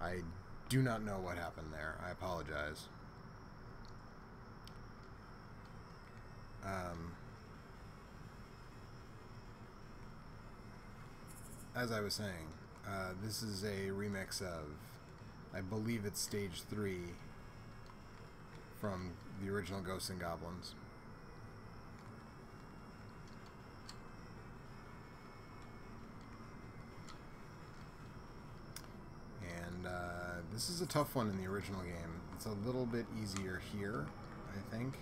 I do not know what happened there. I apologize. As I was saying, this is a remix of, I believe it's Stage 3 from the original Ghosts and Goblins. And this is a tough one in the original game. It's a little bit easier here, I think.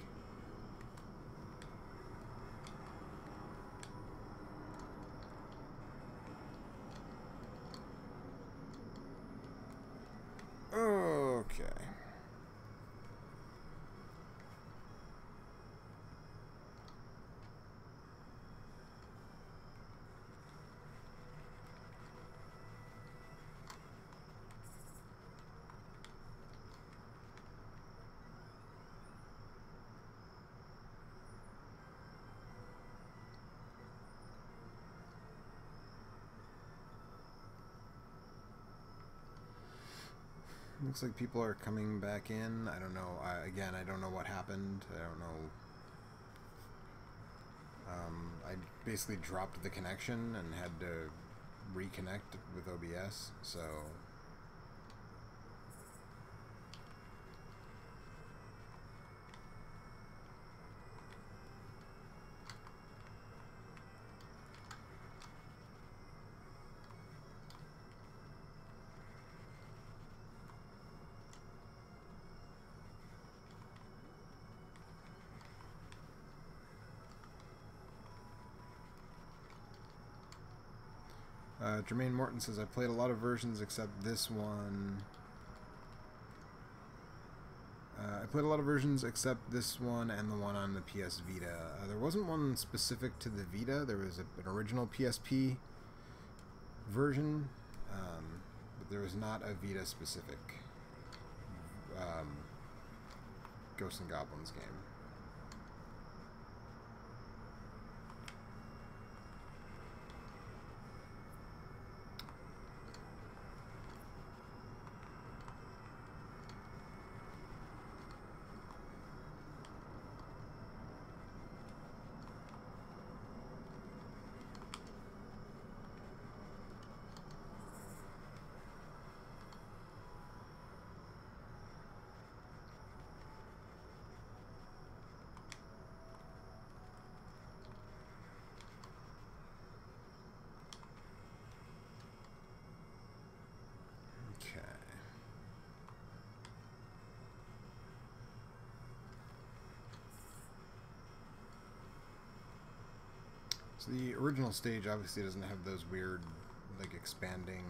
Okay. Looks like people are coming back in. I don't know. Again, I don't know what happened. I don't know. I basically dropped the connection and had to reconnect with OBS, so... Jermaine Morton says, I played a lot of versions except this one. I played a lot of versions except this one and the one on the PS Vita. There wasn't one specific to the Vita. There was an original PSP version, but there was not a Vita specific Ghosts and Goblins game. So the original stage obviously doesn't have those weird, like, expanding,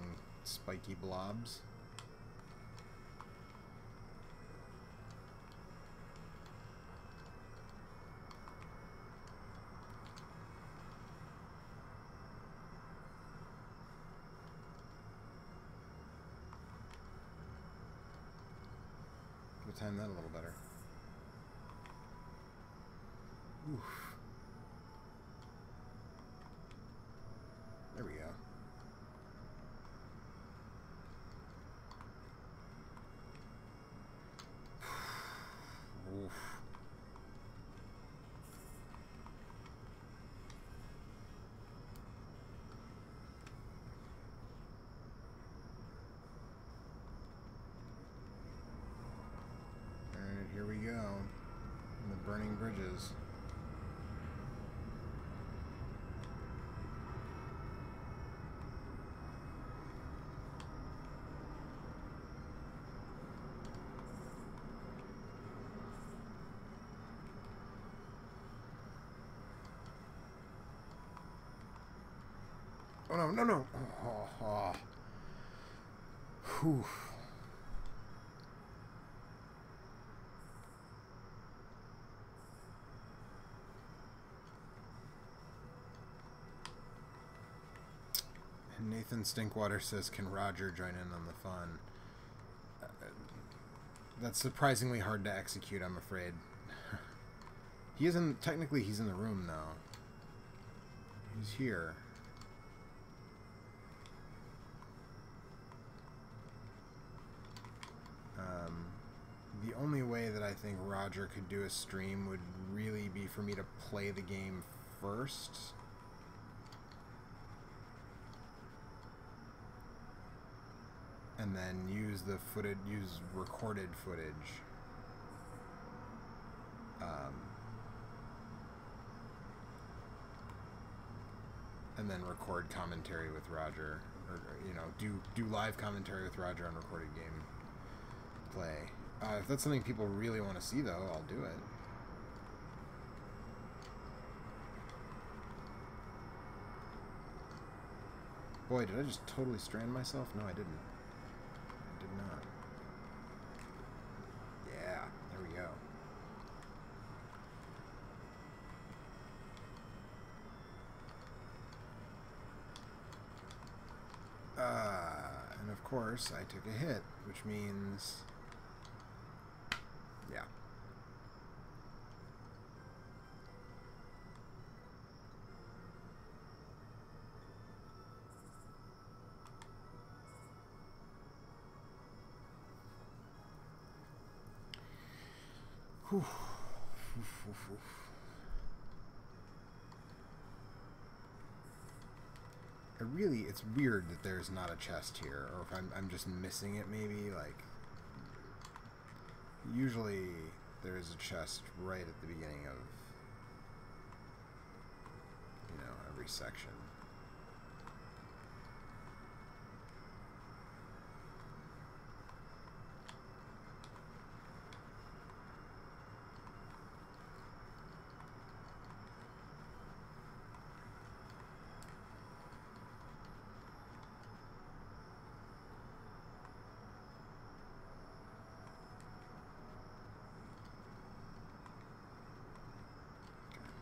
spiky blobs. We'll time that a little better. Oof. There we go. Oof. Alright, here we go. The burning bridges. Oh, no, no, no. Oh, oh. Whew. Nathan Stinkwater says, can Roger join in on the fun? That's surprisingly hard to execute, I'm afraid. He isn't, technically he's in the room, though. He's here. The only way that I think Roger could do a stream would really be for me to play the game first. And then use the footage, use recorded footage. And then record commentary with Roger, or you know, do live commentary with Roger on recorded game play. If that's something people really want to see, though, I'll do it. Boy, did I just totally strand myself? No, I didn't. I did not. Yeah, there we go. And of course, I took a hit, which means... yeah. Whew. It's weird that there's not a chest here, or if I'm just missing it maybe, like, usually there's a chest right at the beginning of, you know, every section.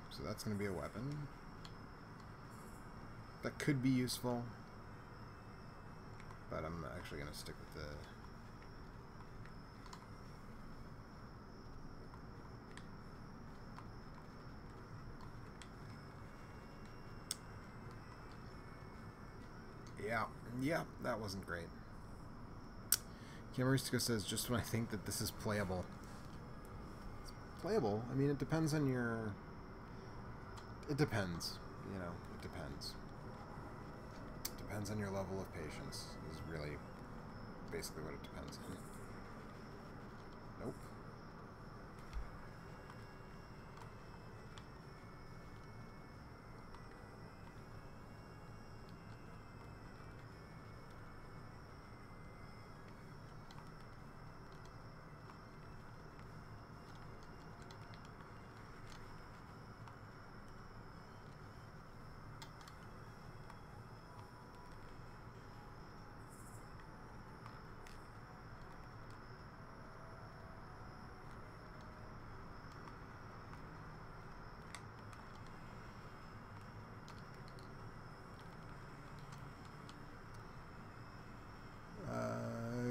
So that's going to be a weapon. That could be useful. But I'm actually going to stick with the... Yeah, that wasn't great. Camaristico says, just when I think that this is playable. It's playable? I mean, it depends on your... It depends, you know, it depends. It depends on your level of patience, is really basically what it depends on. Nope.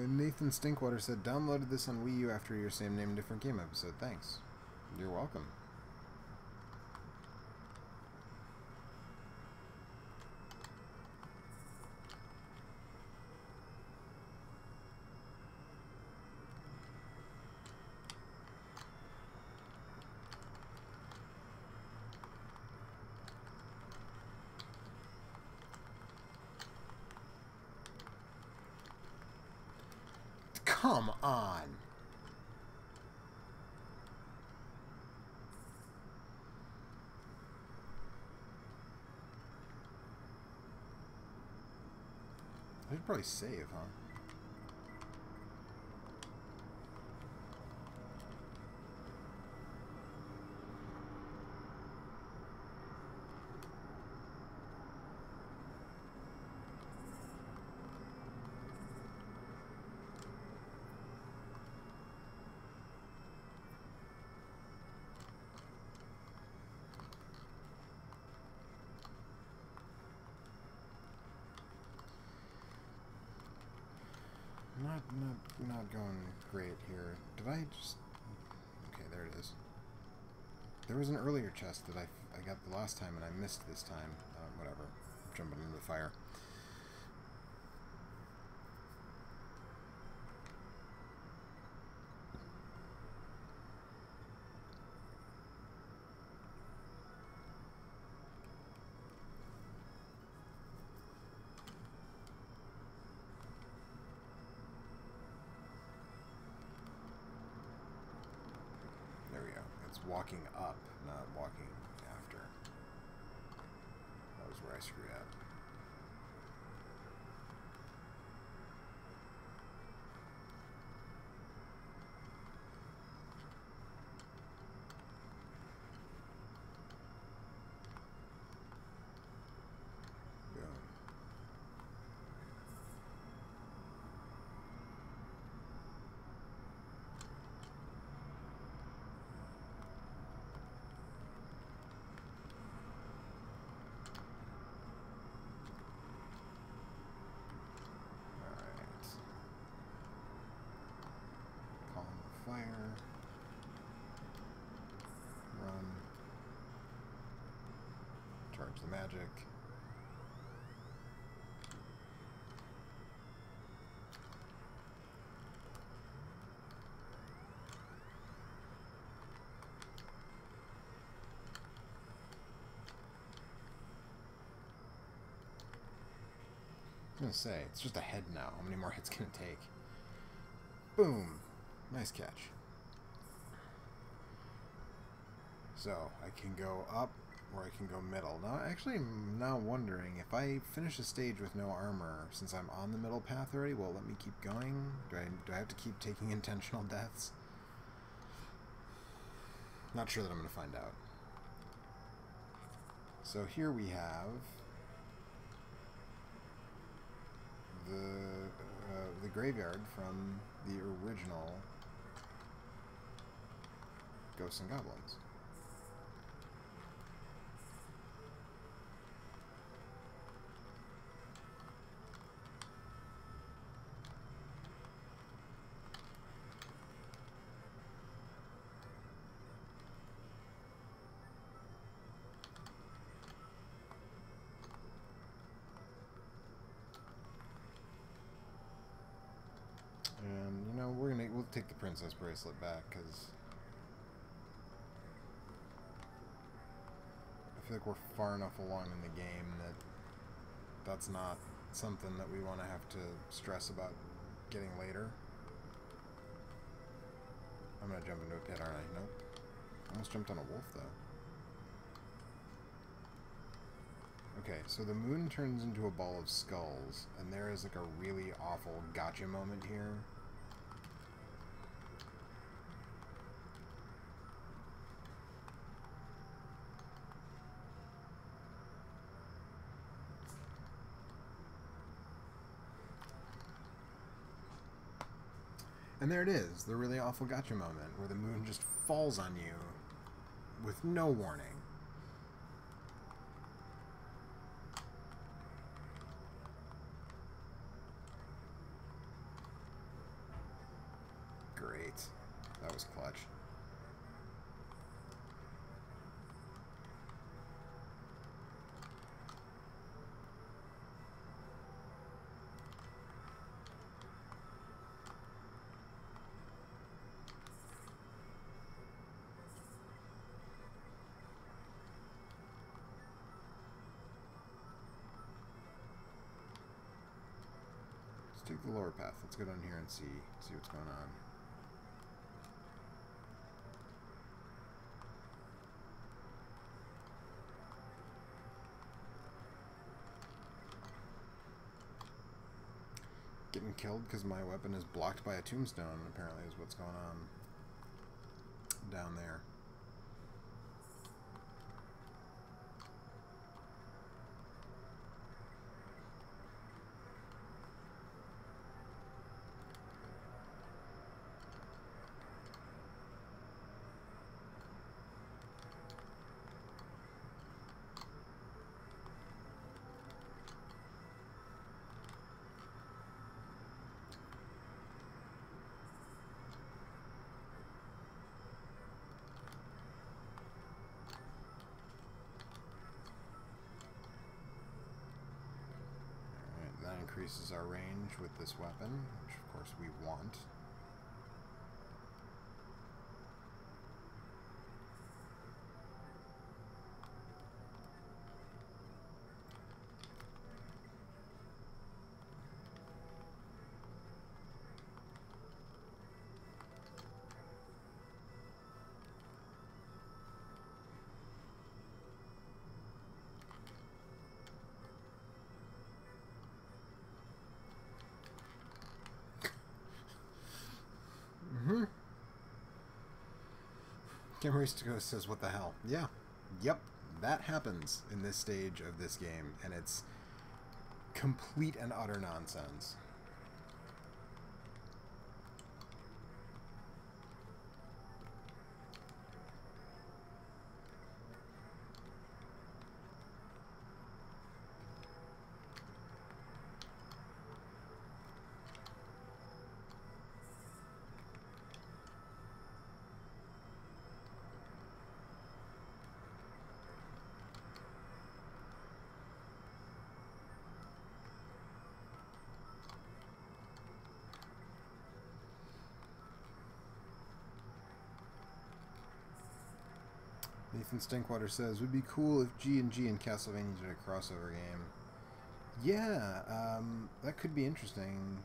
Nathan Stinkwater said, downloaded this on Wii U after your same name, different game episode. Thanks. You're welcome. Come on. I should probably save, huh? Not going great here. Did I just... Okay, there it is. There was an earlier chest that I got the last time and I missed this time. Whatever. I'm jumping into the fire. walking up, not walking after. That was where I screwed up. Fire. Run. Charge the magic. I was gonna say, it's just a head now. How many more hits can it take? Boom! Nice catch. So, I can go up, or I can go middle. Now, actually, I'm now wondering, if I finish a stage with no armor, since I'm on the middle path already, will it let me keep going? Do I have to keep taking intentional deaths? Not sure that I'm going to find out. So here we have the graveyard from the original Ghosts and Goblins. And, you know, we'll take the princess bracelet back, because I feel like we're far enough along in the game that that's not something that we want to have to stress about getting later. I'm gonna jump into a pit, aren't I? Nope. Almost jumped on a wolf, though. Okay, so the moon turns into a ball of skulls, and there is like a really awful gotcha moment here. And there it is, the really awful gotcha moment, where the moon just falls on you with no warning. Great. That was clutch. Let's take the lower path. Let's go down here and see what's going on. Getting killed because my weapon is blocked by a tombstone, apparently, is what's going on down there. That increases our range with this weapon, which of course we want. Camaristico says, what the hell? Yeah. Yep. That happens in this stage of this game, and it's complete and utter nonsense. Nathan Stinkwater says, would be cool if G&G and Castlevania did a crossover game. Yeah, that could be interesting,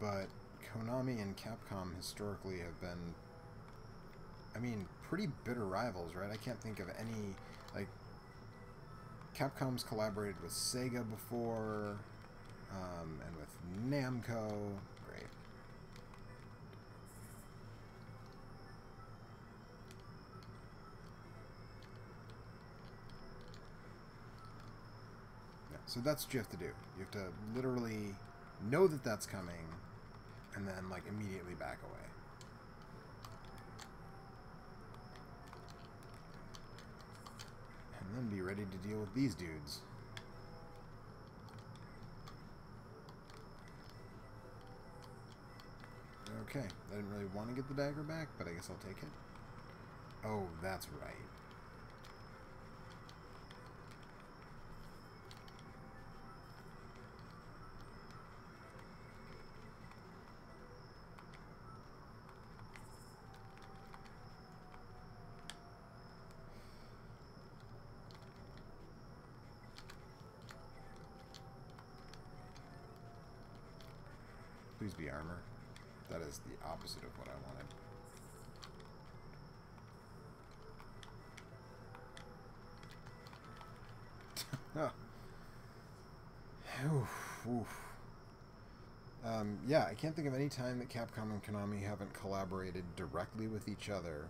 but Konami and Capcom historically have been, I mean, pretty bitter rivals, right? I can't think of any, like, Capcom's collaborated with Sega before, and with Namco. Great. So that's what you have to do. You have to literally know that that's coming, and then, like, immediately back away. And then be ready to deal with these dudes. Okay, I didn't really want to get the dagger back, but I guess I'll take it. Oh, that's right. Please be armor. That is the opposite of what I wanted. Oof, oof. Yeah, I can't think of any time that Capcom and Konami haven't collaborated directly with each other.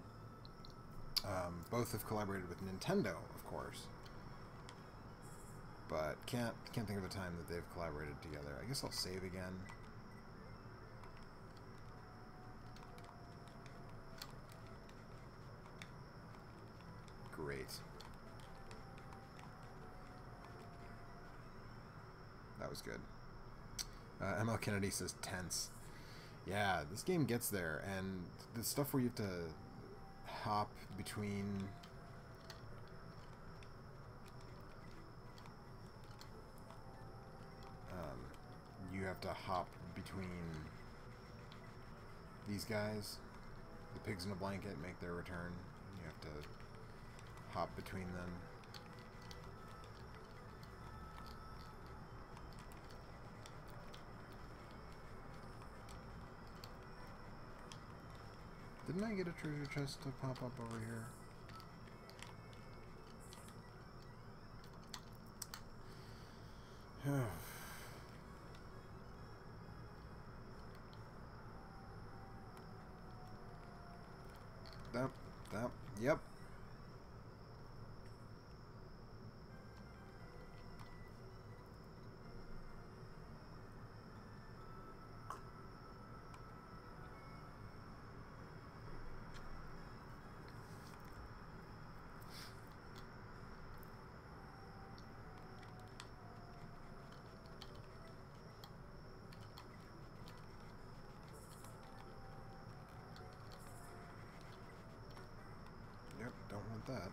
Both have collaborated with Nintendo, of course. But can't think of a time that they've collaborated together. I guess I'll save again. Great. That was good. ML Kennedy says tense. Yeah, this game gets there, and the stuff where you have to hop between these guys. The pigs in a blanket make their return. You have to hop between them. Didn't I get a treasure chest to pop up over here? Yep. Yep, don't want that.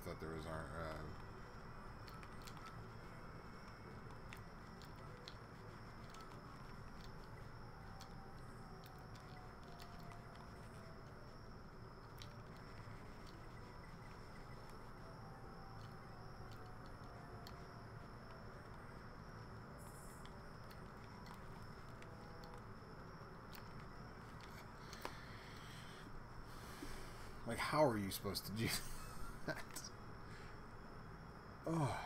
Thought there was our Like, how are you supposed to do that? Oh.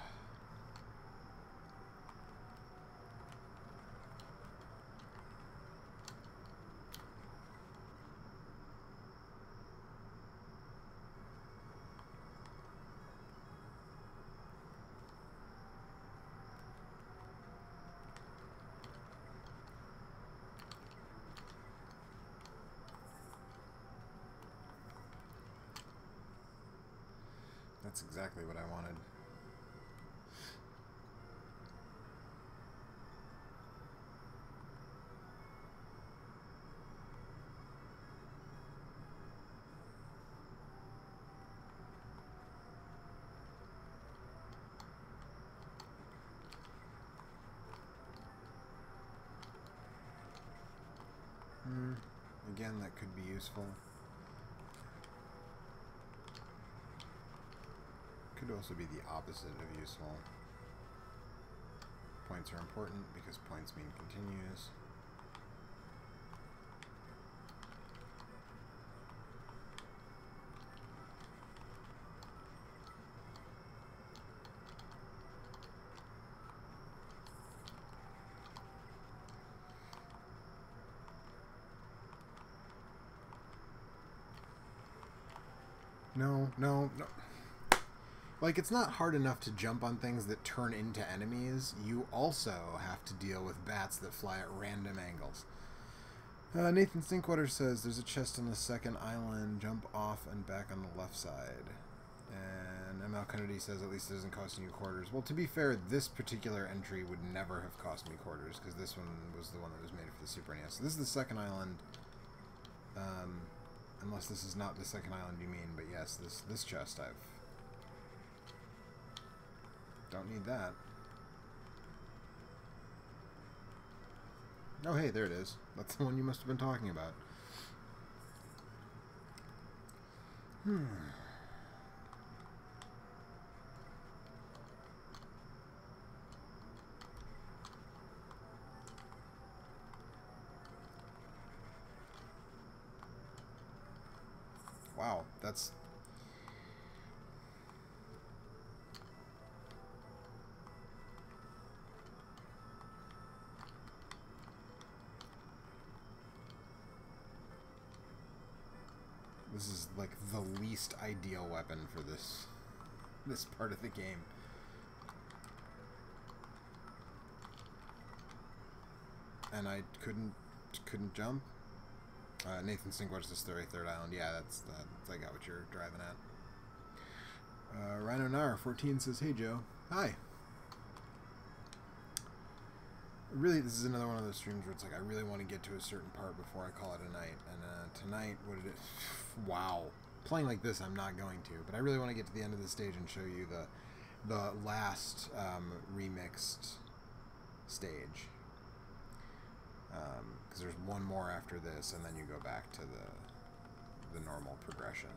That's exactly what I wanted. Again, that could be useful. Could also be the opposite of useful. Points are important because points mean continues. No. Like, it's not hard enough to jump on things that turn into enemies. You also have to deal with bats that fly at random angles. Nathan Stinkwater says, there's a chest on the second island. Jump off and back on the left side. And ML Kennedy says, at least it doesn't cost you quarters. Well, to be fair, this particular entry would never have cost me quarters, because this one was the one that was made for the Super NES. So this is the second island. Unless this is not the second island you mean, but yes, this chest don't need that. Oh, hey, there it is. That's the one you must have been talking about. Wow, that's... This is like the least ideal weapon for this part of the game. And I couldn't jump. Nathan Singwatch, this third island. Yeah, that's I got what you're driving at. Rhino Nar 14 says, "Hey Joe, hi." Really, this is another one of those streams where it's like I really want to get to a certain part before I call it a night. And tonight, what did it? Wow, playing like this, I'm not going to. But I really want to get to the end of the stage and show you the last remixed stage. Because there's one more after this, and then you go back to the normal progression.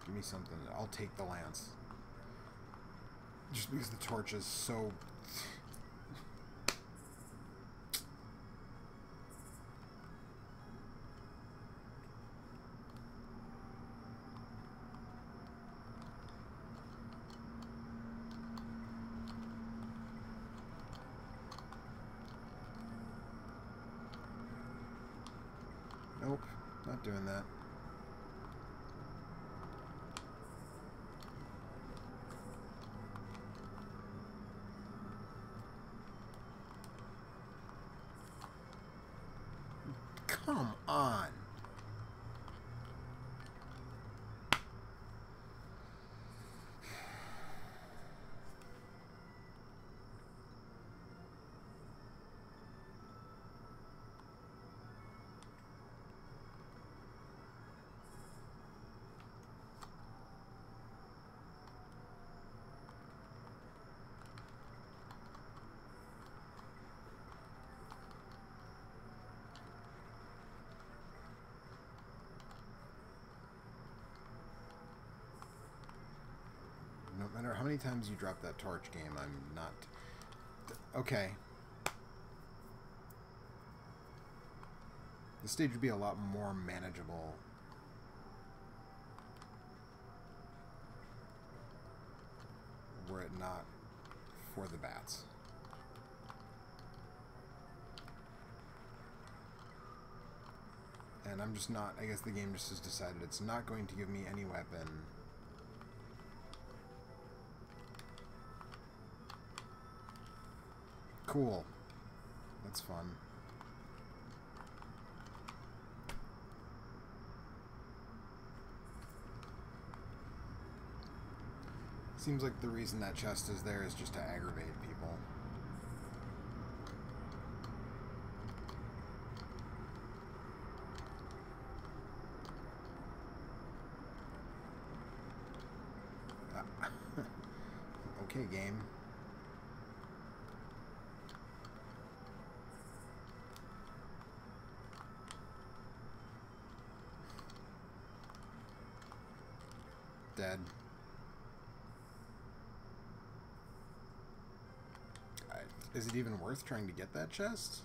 Give me something. I'll take the lance. Just because the torch is so... Nope, not doing that. Come on. No matter how many times you drop that torch, game, I'm not... Okay. The stage would be a lot more manageable. Were it not for the bats. And I'm just not, I guess the game just has decided it's not going to give me any weapon. Cool. That's fun. Seems like the reason that chest is there is just to aggravate people. Okay, game. Dead. Is it even worth trying to get that chest?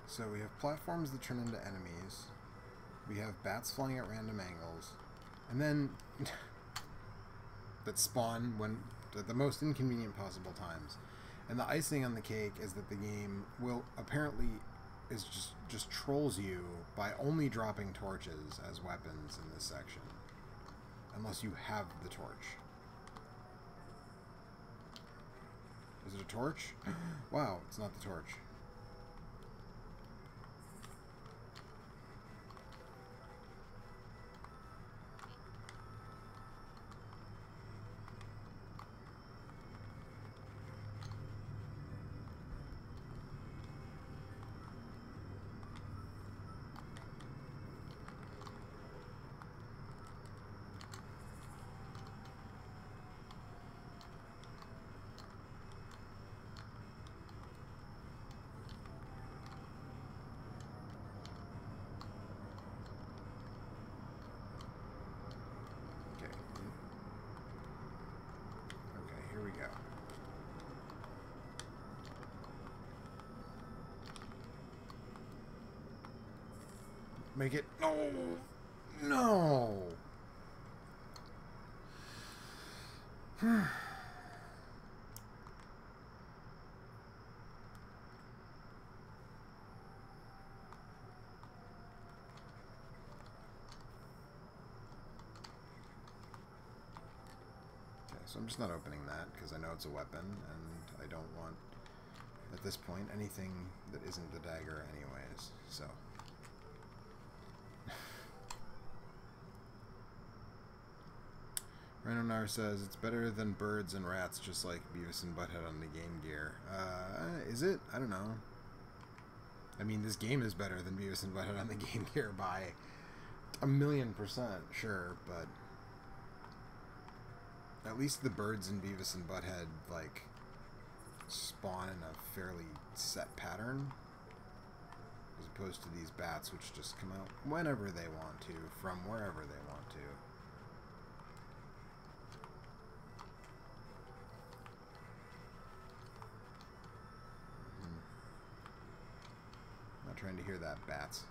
So we have platforms that turn into enemies. We have bats flying at random angles. And then that spawn when at the most inconvenient possible times. And the icing on the cake is that the game will apparently is just trolls you by only dropping torches as weapons in this section. Unless you have the torch. Is it a torch? Wow, it's not the torch. Make it... No! No! Okay, so I'm just not opening that because I know it's a weapon and I don't want, at this point, anything that isn't the dagger anyways, so... Rhinonar says, it's better than birds and rats, just like Beavis and Butthead on the Game Gear. Is it? I don't know. I mean, this game is better than Beavis and Butthead on the Game Gear by 1,000,000%, sure, but... At least the birds in Beavis and Butthead, like, spawn in a fairly set pattern. As opposed to these bats, which just come out whenever they want to, from wherever they want to. Not trying to hear that, bats.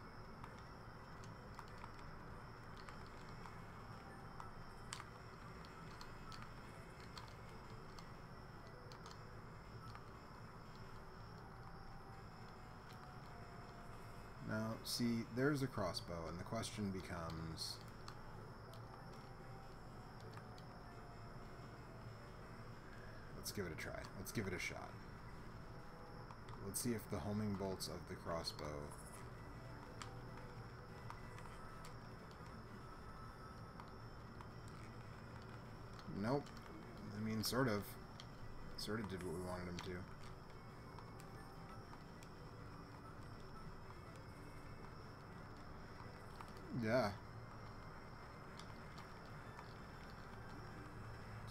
Now, see, there's a crossbow, and the question becomes... Let's give it a try. Let's give it a shot. Let's see if the homing bolts of the crossbow... Nope. I mean, sort of. Sort of did what we wanted them to. Yeah.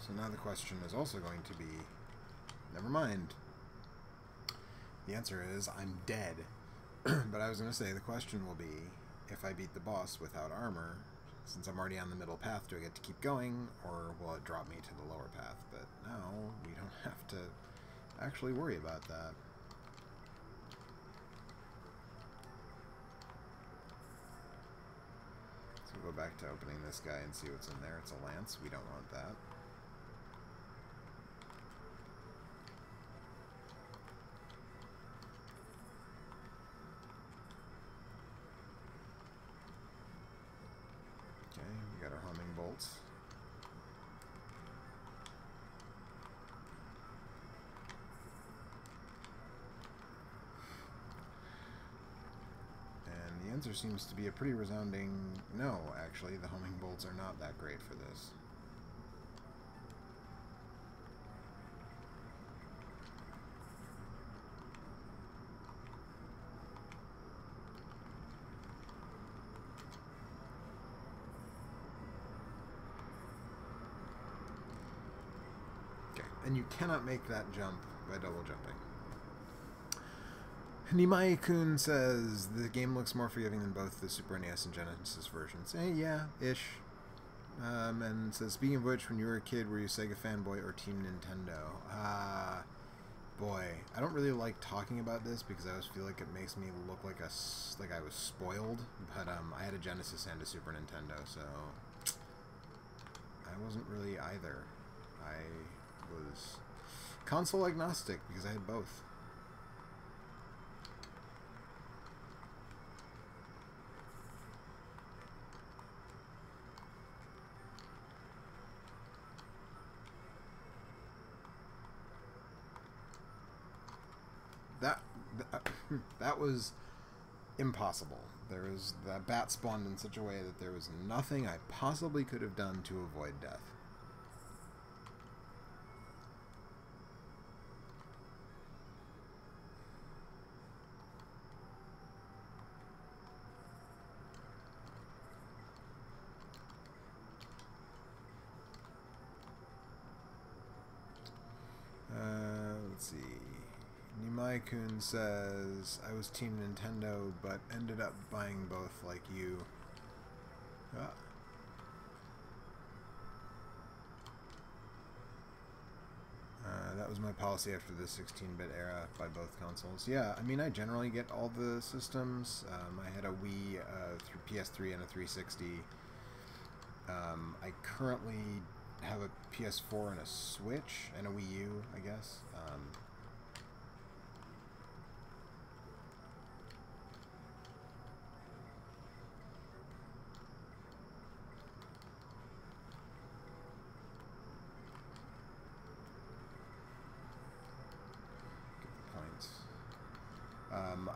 So now the question is also going to be... Never mind. The answer is, I'm dead. But I was going to say, the question will be, if I beat the boss without armor, since I'm already on the middle path, do I get to keep going, or will it drop me to the lower path? But now, we don't have to actually worry about that. So we'll go back to opening this guy and see what's in there. It's a lance. We don't want that. Okay, we got our homing bolts. And the answer seems to be a pretty resounding no, actually. The homing bolts are not that great for this. And you cannot make that jump by double jumping. Nimai-kun says, the game looks more forgiving than both the Super NES and Genesis versions. Yeah, ish. And says, speaking of which, when you were a kid, were you Sega fanboy or Team Nintendo? Boy, I don't really like talking about this because I always feel like it makes me look like I was spoiled. But I had a Genesis and a Super Nintendo, so I wasn't really either. I was console agnostic because I had both. That was impossible. That bat spawned in such a way that there was nothing I possibly could have done to avoid death. Let's see. Nimai-kun says, I was Team Nintendo, but ended up buying both like you. That was my policy after the 16-bit era by both consoles. Yeah, I mean, I generally get all the systems. I had a Wii through PS3 and a 360. I currently have a PS4 and a Switch and a Wii U, I guess.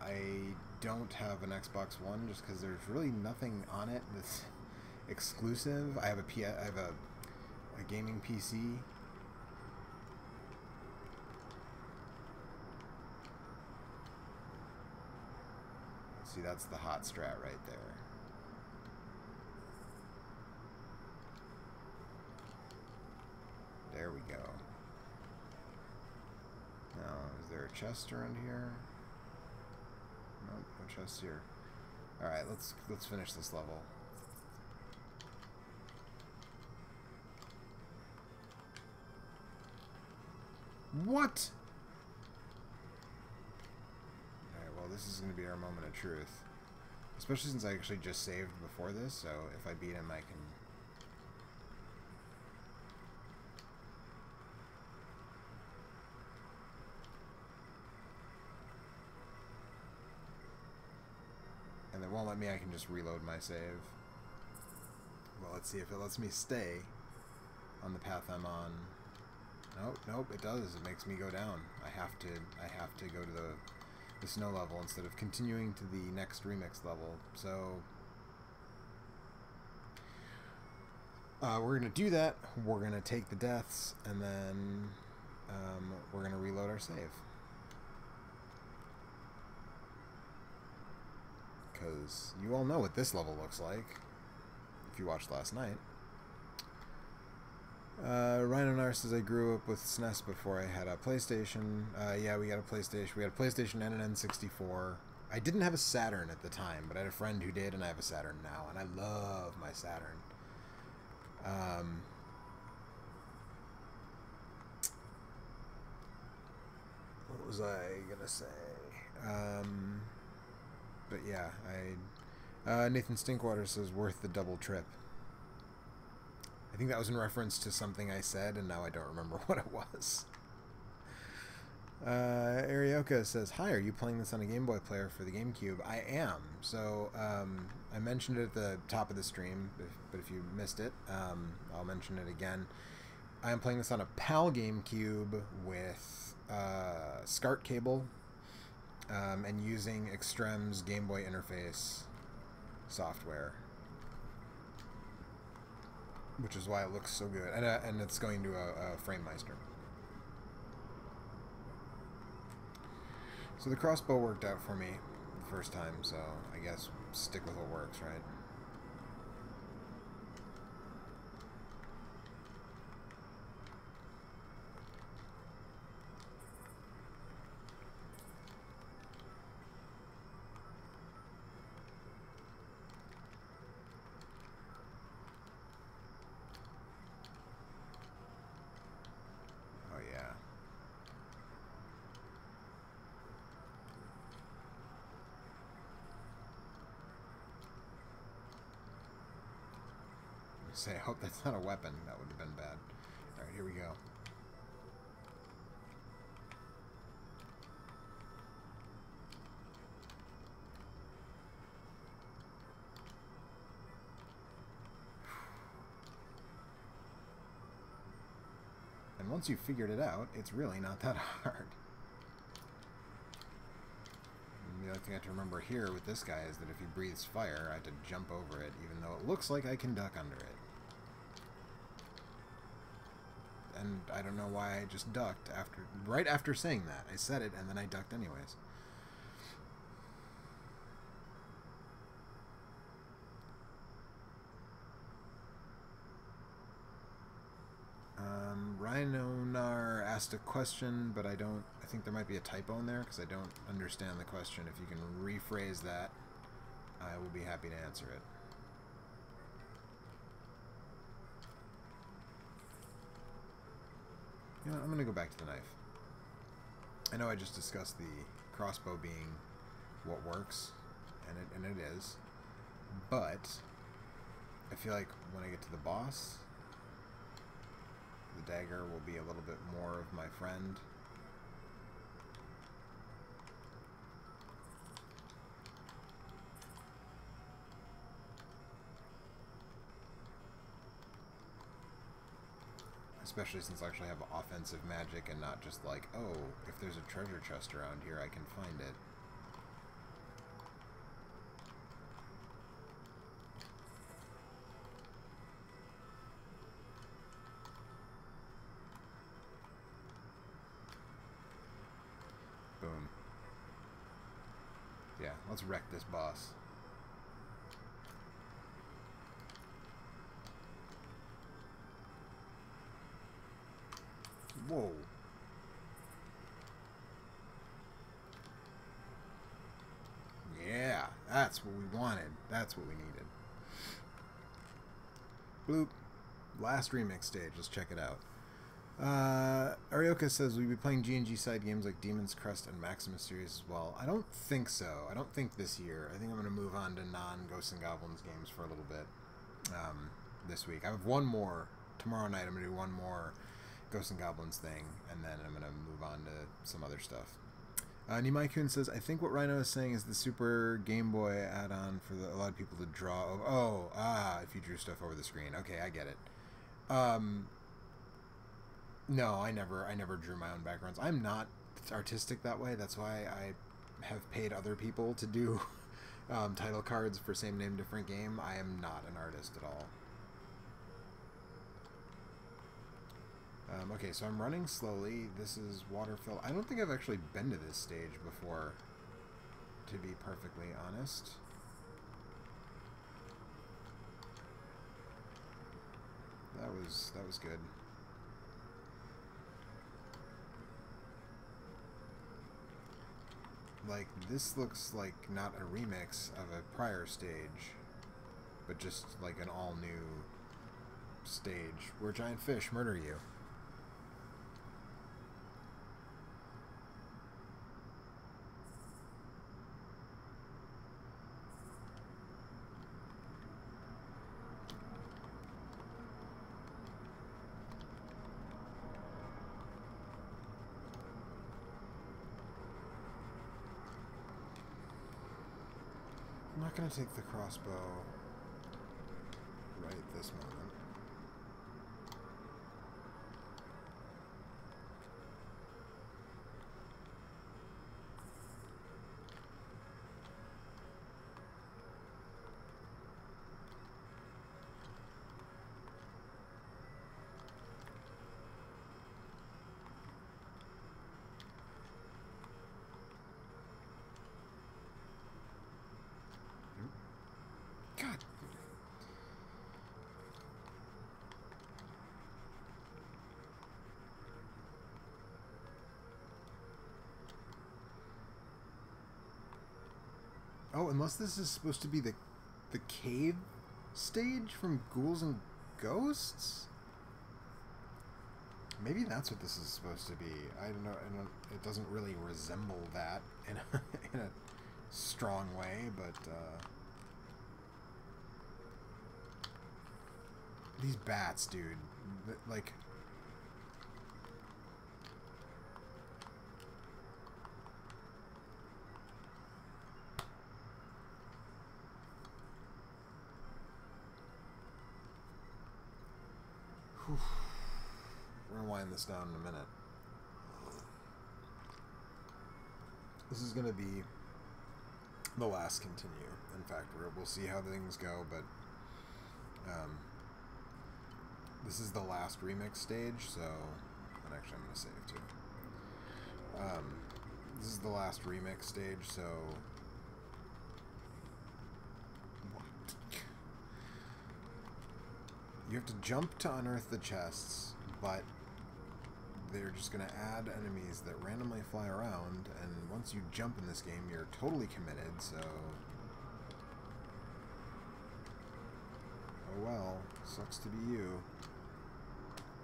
I don't have an Xbox One just because there's really nothing on it that's exclusive. I have a gaming PC. See, that's the hot strat right there. There we go. Now, is there a chest around here? Nope, no chest here. Alright, let's finish this level. What? Alright, well this is going to be our moment of truth. Especially since I actually just saved before this, so if I beat him I can... And it won't let me, I can just reload my save. Well, let's see if it lets me stay on the path I'm on. Nope, it does. It makes me go down. I have to go to the snow level instead of continuing to the next remix level. So we're gonna do that. We're gonna take the deaths, and then we're gonna reload our save. Because you all know what this level looks like if you watched last night. Rhino Nar says I grew up with SNES before I had a PlayStation. Yeah, we got a PlayStation. We had a PlayStation and an N64. I didn't have a Saturn at the time, but I had a friend who did, and I have a Saturn now, and I love my Saturn. What was I gonna say? But yeah, Nathan Stinkwater says worth the double trip. I think that was in reference to something I said, and now I don't remember what it was. Arioka says, hi, are you playing this on a Game Boy player for the GameCube? I am. So, I mentioned it at the top of the stream, but if you missed it, I'll mention it again. I am playing this on a PAL GameCube with SCART cable and using Extrem's Game Boy interface software, which is why it looks so good, and it's going to a FrameMeister. So the crossbow worked out for me the first time, so I guess stick with what works, right? Say, I hope that's not a weapon. That would have been bad. Alright, here we go. And once you've figured it out, it's really not that hard. And the other thing I have to remember here with this guy is that if he breathes fire, I have to jump over it, even though it looks like I can duck under it. And I don't know why I just ducked right after saying that. I said it, and then I ducked anyways. Rhinonar asked a question, but I think there might be a typo in there, because I don't understand the question. If you can rephrase that, I will be happy to answer it. You know, I'm going to go back to the knife. I know I just discussed the crossbow being what works, and it is, but I feel like when I get to the boss, the dagger will be a little bit more of my friend. Especially since I actually have offensive magic and not just like, oh, if there's a treasure chest around here, I can find it. Boom. Yeah, let's wreck this boss. Whoa. Yeah, that's what we wanted. That's what we needed. Bloop. Last remix stage. Let's check it out. Arioka says we'll be playing G&G side games like Demon's Crest and Maximus series as well. I don't think so. I don't think this year. I think I'm going to move on to non-Ghosts and Goblins games for a little bit this week. I have one more. Tomorrow night I'm going to do one more Ghosts and Goblins thing, and then I'm going to move on to some other stuff. Nimai-kun says, I think what Rhino is saying is the Super Game Boy add-on for a lot of people to draw. If you drew stuff over the screen. Okay, I get it. No, I never drew my own backgrounds. I'm not artistic that way. That's why I have paid other people to do title cards for same name, different game. I am not an artist at all. Okay, so I'm running slowly. This is water-filled. I don't think I've actually been to this stage before, to be perfectly honest. That was good. like, this looks like not a remix of a prior stage, but just like an all-new stage where giant fish murder you. I'm not going to take the crossbow right this moment. God. Oh, unless this is supposed to be the cave stage from Ghouls and Ghosts? Maybe that's what this is supposed to be. I don't know. It doesn't really resemble that in in a strong way, but these bats, dude, like, whew. We're gonna wind this down in a minute. This is gonna be the last continue. In fact, we'll see how things go, but this is the last remix stage, so... And actually, I'm going to save, too. This is the last remix stage, so... What? You have to jump to unearth the chests, but they're just going to add enemies that randomly fly around, and once you jump in this game, you're totally committed, so... Oh well, sucks to be you.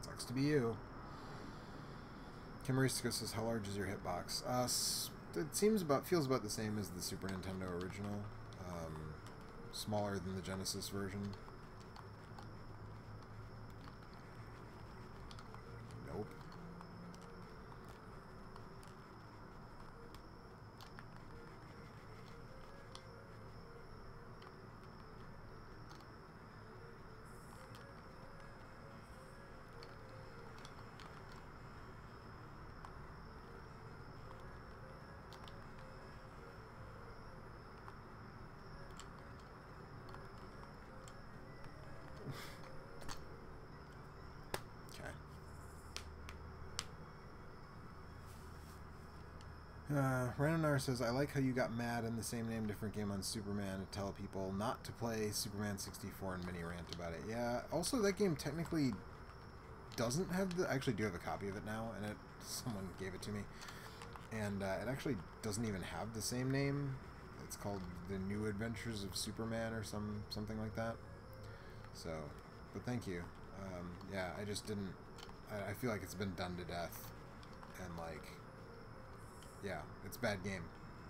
Sucks to be you. Kimmeristica says, how large is your hitbox? It feels about the same as the Super Nintendo original. Smaller than the Genesis version. Nope. Ranonar says, I like how you got mad in the same name, different game on Superman to tell people not to play Superman 64 and mini rant about it. Yeah, also that game technically doesn't have I actually do have a copy of it now, and someone gave it to me. And it actually doesn't even have the same name. It's called The New Adventures of Superman or something like that. So, but thank you. Yeah, I just didn't... I feel like it's been done to death. And like... Yeah, it's a bad game.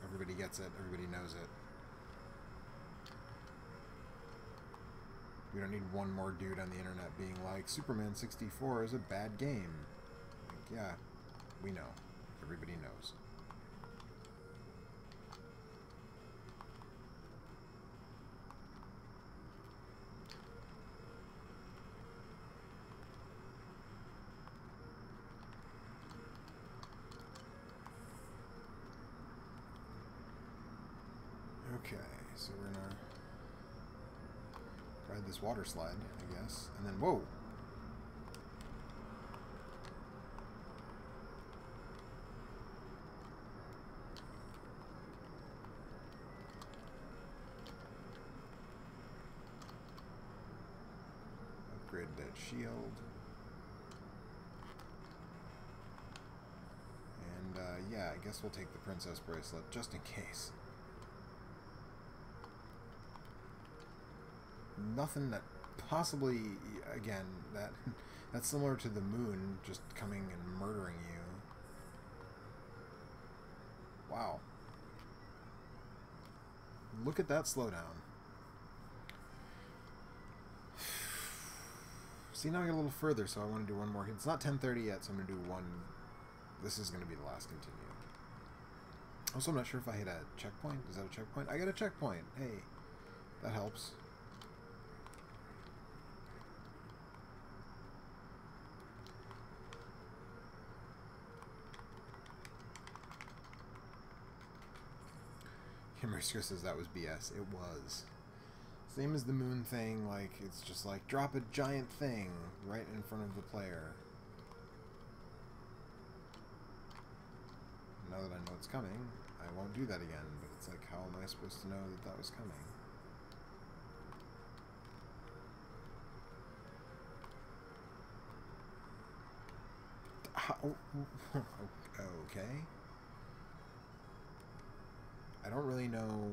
Everybody gets it. Everybody knows it. We don't need one more dude on the internet being like, Superman 64 is a bad game. Like, yeah, we know. Everybody knows. Okay, so we're gonna ride this water slide, I guess, and then whoa! Upgrade that shield, and yeah, I guess we'll take the princess bracelet, just in case. Nothing that possibly, again, that's similar to the moon just coming and murdering you. Wow. Look at that slowdown. See, now I get a little further, so I want to do one more. It's not 10:30 yet, so I'm going to do one. This is going to be the last continue. Also, I'm not sure if I hit a checkpoint. Is that a checkpoint? I got a checkpoint. Hey, that helps. Marisco says that was BS. It was. Same as the moon thing, like, it's just like, drop a giant thing right in front of the player. Now that I know it's coming, I won't do that again, but it's like, how am I supposed to know that that was coming? Okay. I don't really know.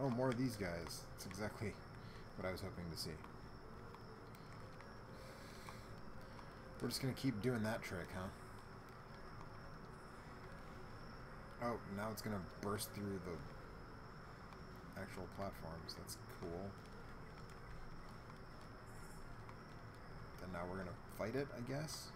Oh, more of these guys. That's exactly what I was hoping to see. We're just gonna keep doing that trick, huh? Oh, now it's gonna burst through the actual platforms. That's cool. And now we're gonna fight it, I guess?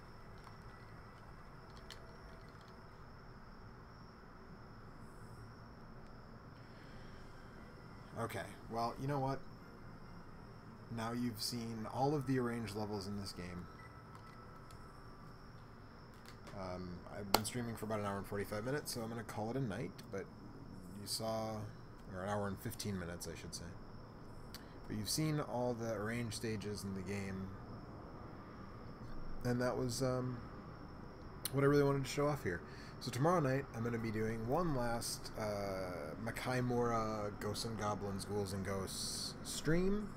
Okay, well, you know what? Now you've seen all of the arranged levels in this game. I've been streaming for about an hour and 45 minutes, so I'm going to call it a night, but you saw, or an hour and 15 minutes, I should say. But you've seen all the arranged stages in the game, and that was what I really wanted to show off here. So tomorrow night, I'm going to be doing one last Makaimura Ghosts and Goblins, Ghouls and Ghosts stream.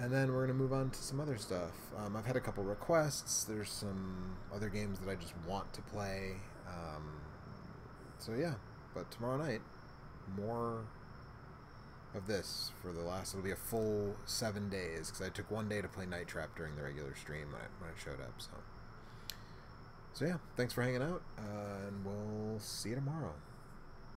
And then we're going to move on to some other stuff. I've had a couple requests. There's some other games that I just want to play. So yeah, but tomorrow night, more of this for the last, it'll be a full 7 days, because I took 1 day to play Night Trap during the regular stream when I showed up. So yeah, thanks for hanging out, and we'll see you tomorrow.